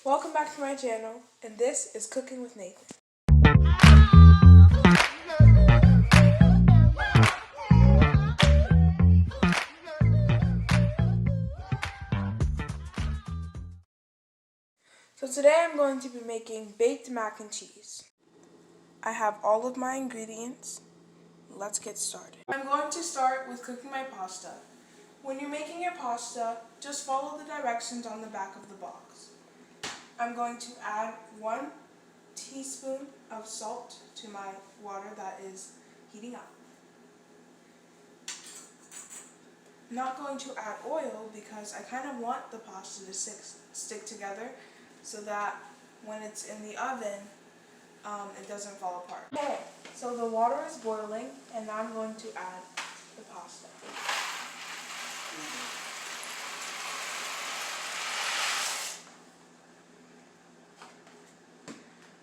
Welcome back to my channel, and this is Cooking with Nathan. So today I'm going to be making baked mac and cheese. I have all of my ingredients. Let's get started. I'm going to start with cooking my pasta. When you're making your pasta, just follow the directions on the back of the box. I'm going to add 1 teaspoon of salt to my water that is heating up. I'm not going to add oil because I kind of want the pasta to stick together so that when it's in the oven, it doesn't fall apart. Okay, so the water is boiling and now I'm going to add the pasta.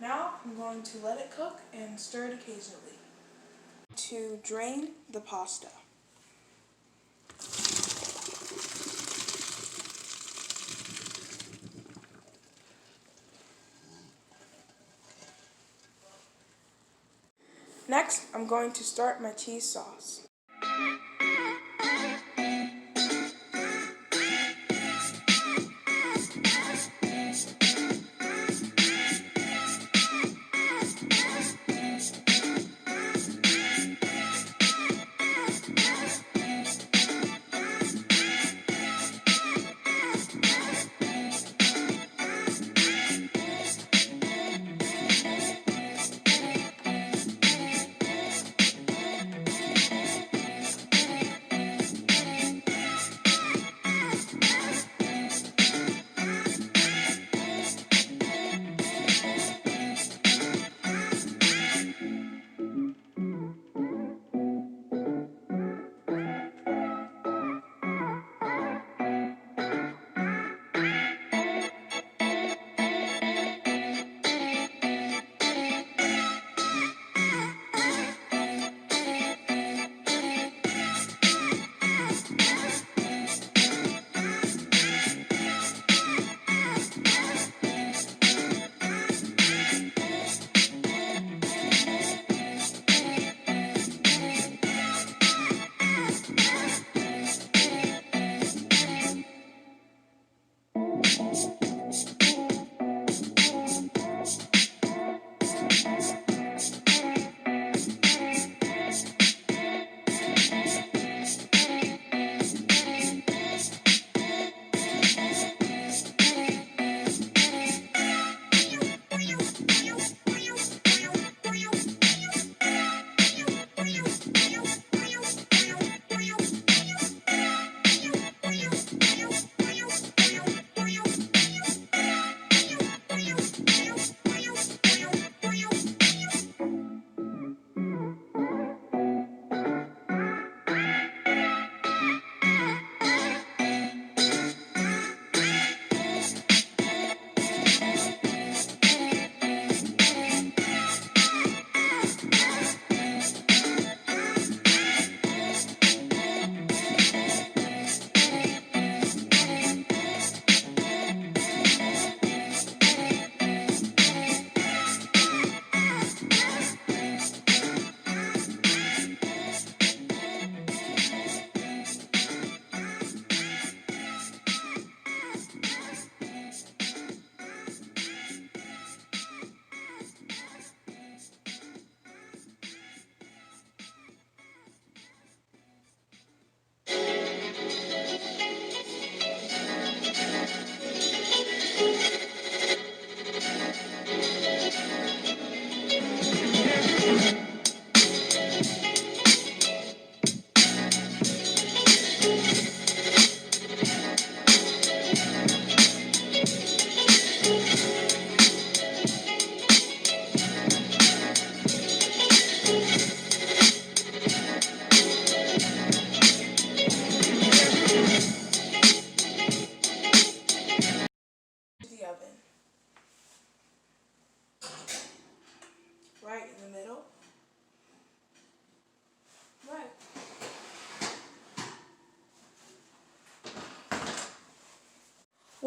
Now I'm going to let it cook and stir it occasionally. To drain the pasta. Next, I'm going to start my cheese sauce.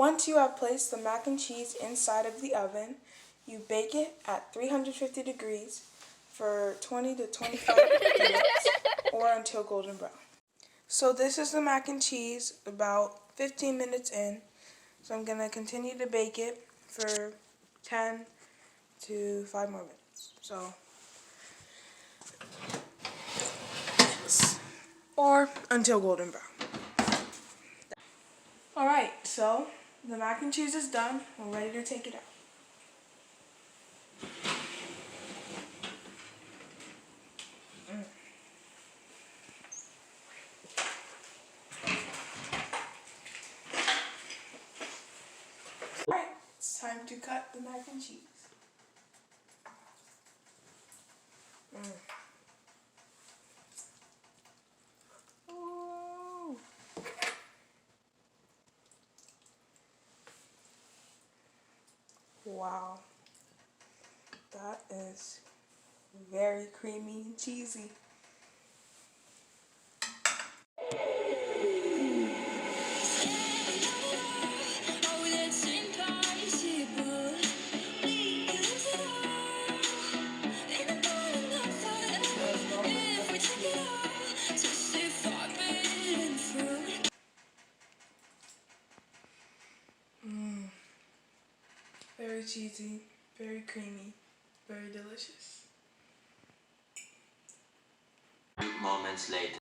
Once you have placed the mac and cheese inside of the oven, you bake it at 350 degrees for 20 to 25 minutes or until golden brown. So this is the mac and cheese about 15 minutes in. So I'm going to continue to bake it for 10 to 5 more minutes. So, yes. Or until golden brown. Alright, so the mac and cheese is done. We're ready to take it out. Alright, it's time to cut the mac and cheese. Ooh. Wow, that is very creamy and cheesy. Very cheesy, very creamy, very delicious. Moments later.